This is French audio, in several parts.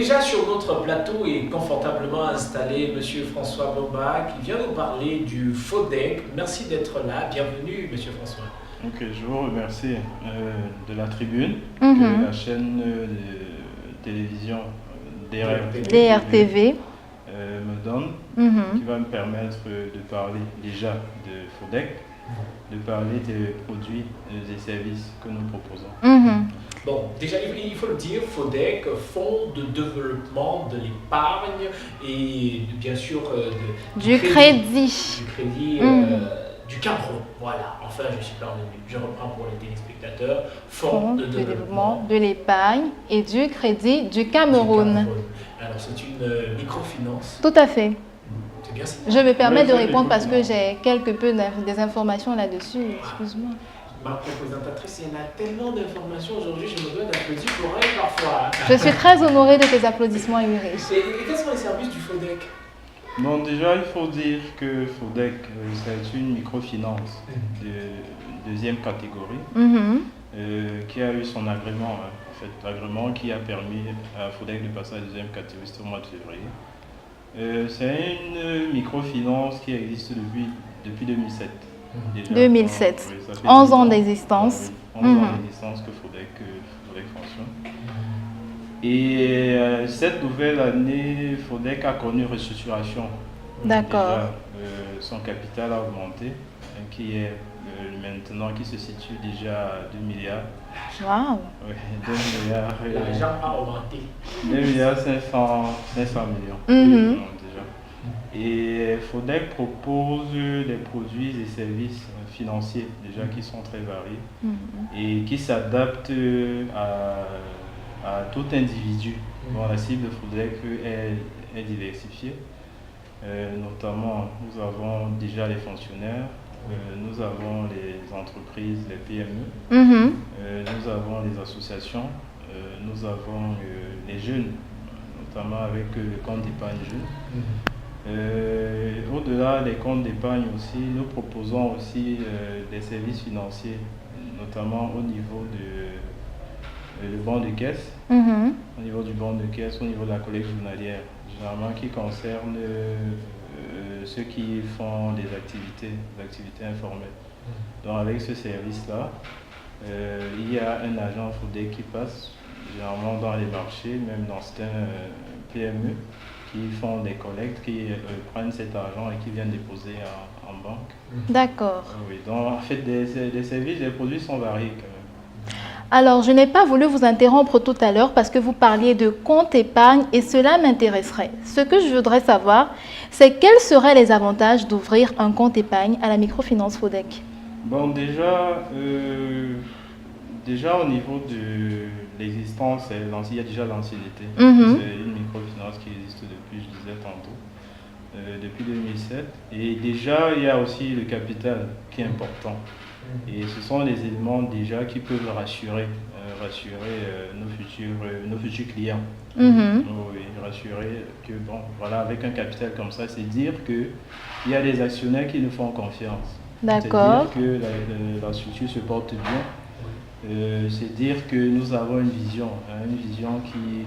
déjà sur notre plateau et confortablement installé Monsieur François Boba qui vient nous parler du FODEC. Merci d'être là. Bienvenue, Monsieur François. Ok, je vous remercie de la tribune Mhm. que la chaîne de télévision DRTV. me donne, Mhm. qui va me permettre de parler déjà de FODEC, de parler des produits et des services que nous proposons. Mhm. Bon, déjà, il faut le dire, FODEC, Fonds de développement de l'épargne et bien sûr Du crédit. Du crédit Mhm. du Cameroun. Voilà, enfin, je suis parvenu. Je reprends pour les téléspectateurs. Fonds Fonds de de développement développement de l'épargne et du crédit du Cameroun. Alors, c'est une microfinance. Tout à fait. C'est bien ça. Je me permets Oui, de c'est répondre parce que microfinance. j'ai quelque peu des informations là-dessus. Excuse-moi. Ma représentatrice, elle a tellement d'informations aujourd'hui, je me dois d'applaudir pour elle parfois. Je suis très honorée de tes applaudissements, Ulrich. Et quels sont les services du FODEC? Bon, déjà, il faut dire que FODEC, c'est une microfinance de deuxième catégorie Mhm. qui a eu son agrément, en fait, l'agrément qui a permis à FODEC de passer à la deuxième catégorie, c'était au mois de février. C'est une microfinance qui existe depuis 2007. Déjà, 2007. oui, ça fait 11 10 ans d'existence. Ah oui, 11 ans Mhm. d'existence que FODEC fonctionne. Et cette nouvelle année, FODEC a connu une restructuration. D'accord. Déjà, son capital a augmenté, qui est maintenant qui se situe déjà à 2 milliards. Waouh. Oui, 2 milliards. L'argent a augmenté. 2 milliards 500 millions. Mhm. Non, déjà. Et FODEC propose des produits et services financiers déjà qui sont très variés Mhm. et qui s'adaptent à tout individu. Bon, la cible de FODEC est diversifiée. Notamment, nous avons déjà les fonctionnaires, nous avons les entreprises, les PME, Mhm. nous avons les associations, nous avons les jeunes, notamment avec le compte d'épargne jeune. Au-delà des comptes d'épargne aussi, nous proposons aussi des services financiers, notamment au niveau le banc de caisse, Mhm. au niveau du banc de caisse, au niveau de la collecte journalière, généralement qui concerne ceux qui font des activités informelles. Donc avec ce service-là, il y a un agent FODEC qui passe généralement dans les marchés, même dans certains PME, qui font des collectes, qui prennent cet argent et qui viennent déposer en banque. D'accord. Oui, donc en fait, des services, des produits sont variés quand même. Alors, je n'ai pas voulu vous interrompre tout à l'heure parce que vous parliez de compte épargne et cela m'intéresserait. Ce que je voudrais savoir, c'est quels seraient les avantages d'ouvrir un compte épargne à la microfinance FODEC? Bon, déjà au niveau de l'existence, il y a déjà l'ancienneté. Mhm. C'est une microfinance qui existe depuis, je disais tantôt, depuis 2007. Et déjà, il y a aussi le capital qui est important. Et ce sont les éléments déjà qui peuvent rassurer nos futurs clients. Mhm. Oui, rassurer que, bon, voilà, avec un capital comme ça, c'est dire qu'il y a des actionnaires qui nous font confiance. D'accord. C'est dire que la structure se porte bien. C'est dire que nous avons une vision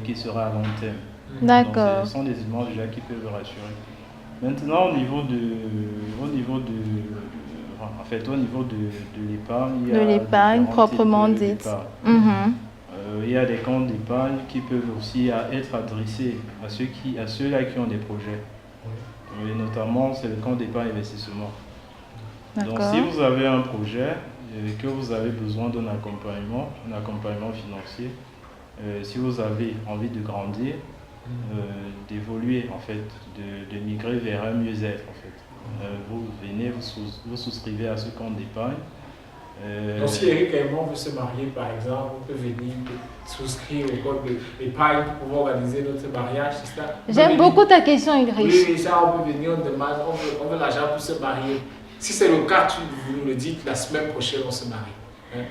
qui sera à long terme. D'accord. Donc, ce sont des éléments déjà qui peuvent rassurer. Maintenant, au niveau de l'épargne, il y De a l'épargne différents proprement types dite. d'épargne. Mhm. Il y a des comptes d'épargne qui peuvent aussi être adressés à ceux-là qui ont des projets. Oui, notamment, c'est le compte d'épargne investissement. Donc, D'accord. si vous avez un projet et que vous avez besoin d'un accompagnement financier, si vous avez envie de grandir, d'évoluer, en fait, de migrer vers un mieux-être, en fait. Vous venez, vous souscrivez à ce compte d'épargne. Donc si Eric et moi veut se marier par exemple, on peut venir souscrire au compte d'épargne pour pouvoir organiser notre mariage, c'est ça? J'aime beaucoup ta question, Ulrich. Oui, ça on peut venir, on demande, on veut l'argent pour se marier. Si c'est le cas, vous nous le dites, la semaine prochaine on se marie. Hein?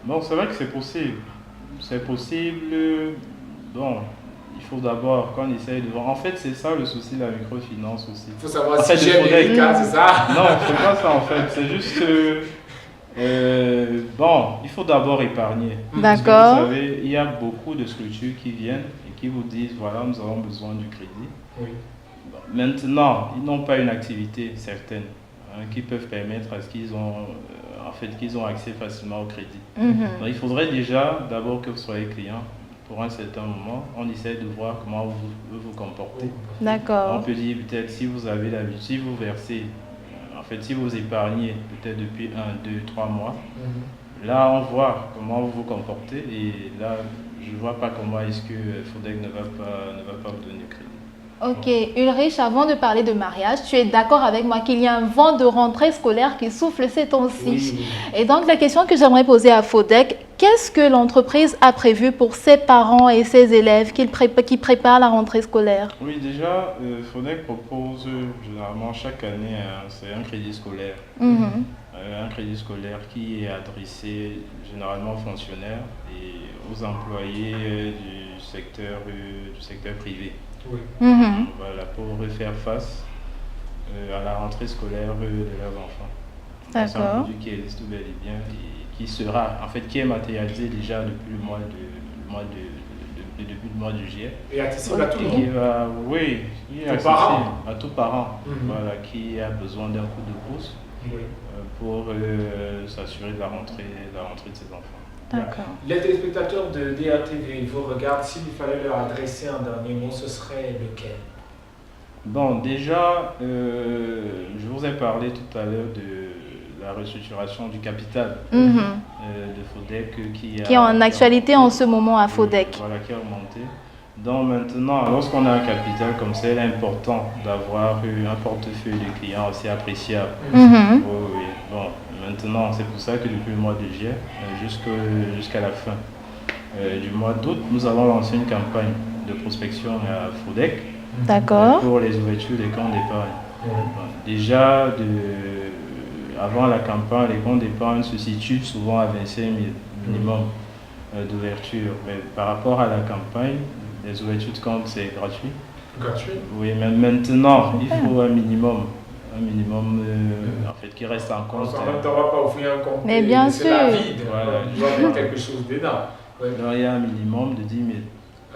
Bon, c'est vrai que c'est possible. C'est possible. Bon, il faut d'abord qu'on essaye de voir. En fait, c'est ça le souci de la microfinance aussi. Il faut savoir En si fait, j'aime Eric, hein, c'est ça? Non, c'est pas ça en fait. C'est juste. Bon, il faut d'abord épargner. Parce que D'accord. vous savez, il y a beaucoup de structures qui viennent et qui vous disent, voilà, nous avons besoin du crédit. Oui. Maintenant, ils n'ont pas une activité certaine qui peuvent permettre à ce qu'ils ont, qu'ils ont accès facilement au crédit. Donc, il faudrait déjà, d'abord que vous soyez client pour un certain moment. On essaie de voir comment vous vous comportez. D'accord. On peut dire peut-être si vous avez l'habitude, si vous versez, si vous épargnez peut-être depuis 1, 2, 3 mois, là on voit comment vous vous comportez et là je ne vois pas comment est-ce que FODEC ne va pas vous donner crédit. Ok, Ulrich, avant de parler de mariage, tu es d'accord avec moi qu'il y a un vent de rentrée scolaire qui souffle ces temps-ci. Oui. Et donc la question que j'aimerais poser à FODEC, qu'est-ce que l'entreprise a prévu pour ses parents et ses élèves qui préparent la rentrée scolaire? Oui, déjà, FODEC propose généralement chaque année un crédit scolaire. Un crédit scolaire qui est adressé généralement aux fonctionnaires et aux employés du secteur privé. Oui. Voilà, pour faire face à la rentrée scolaire de leurs enfants. C'est un D'accord. produit qui existe bel et bien et qui sera, qui est matérialisé déjà depuis le mois de juillet. Et accessible à tout le Qui monde. va, oui, qui est Tout accessible parent. à tout parent, Mhm. qui a besoin d'un coup de pouce Oui. pour s'assurer de la rentrée de ses enfants. D'accord. Les téléspectateurs de DATV vous regardent. S'il fallait leur adresser un dernier mot, ce serait lequel? Bon, déjà, je vous ai parlé tout à l'heure de la restructuration du capital de FODEC Qui est en actualité en ce moment à FODEC. Voilà, qui a augmenté. Donc maintenant, lorsqu'on a un capital comme ça, il est important d'avoir un portefeuille de clients aussi appréciable. Oui. Bon, maintenant, c'est pour ça que depuis le mois de juillet jusqu'à la fin du mois d'août, nous avons lancé une campagne de prospection à FODEC. D'accord. Pour les ouvertures des comptes d'épargne. Bon, déjà, avant la campagne, les comptes d'épargne se situent souvent à 25 000 minimum d'ouverture. Mais par rapport à la campagne, les ouvertures de compte, c'est gratuit. Gratuit? Oui, mais maintenant, il faut un minimum qui reste en compte. En même temps, on ne va pas offrir un compte. Mais bien c'est la sûr. vide. Voilà. Il doit y avoir quelque chose dedans. Ouais. Donc, il y a un minimum de 10 000.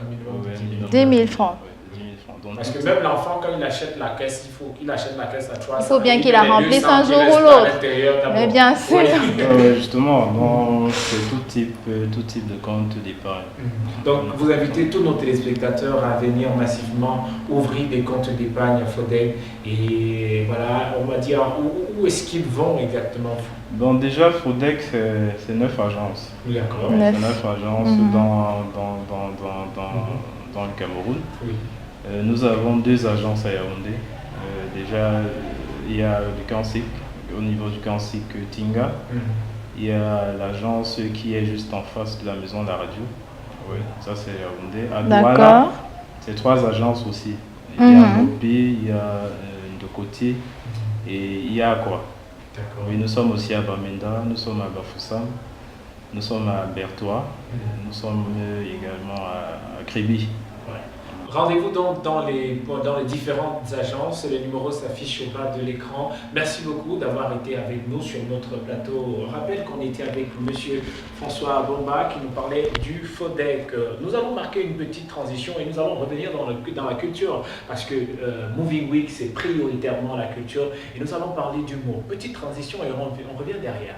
Un minimum de 10 000. 10 000 francs. Ouais, 10 000 francs. Donc, Parce que même l'enfant, quand il achète la caisse, il faut qu'il achète la caisse à 300. Il faut bien qu'il la met les remplisse 200 un qui jour restent ou à l'autre. l'intérieur d'abord. Mais bien sûr. Oui. Justement, non, c'est tout type de compte d'épargne. Donc, vous invitez tous nos téléspectateurs à venir massivement ouvrir des comptes d'épargne à FODEC. Et voilà, on va dire, où est-ce qu'ils vont exactement? Donc déjà, FODEC, c'est 9 agences. D'accord. C'est 9. 9 agences dans le Cameroun. Oui. Nous avons 2 agences à Yaoundé. Déjà, il y a du Kansik, au niveau du Kansik Tinga. Il y a l'agence qui est juste en face de la maison de la radio. Oui, ça c'est Yaoundé. À Douala, D'accord. c'est 3 agences aussi. Il y a Mopé, il y a Ndokotié et il y a quoi? D'accord. Oui, nous sommes aussi à Bamenda, nous sommes à Bafoussam, nous sommes à Bertois, nous sommes également à Kribi. Rendez-vous donc dans les différentes agences. Les numéros s'affichent au bas de l'écran. Merci beaucoup d'avoir été avec nous sur notre plateau. Je rappelle qu'on était avec M. François Bomba qui nous parlait du FODEC. Nous allons marquer une petite transition et nous allons revenir dans la culture parce que Moving Week, c'est prioritairement la culture. Et nous allons parler d'humour. Petite transition et on revient derrière.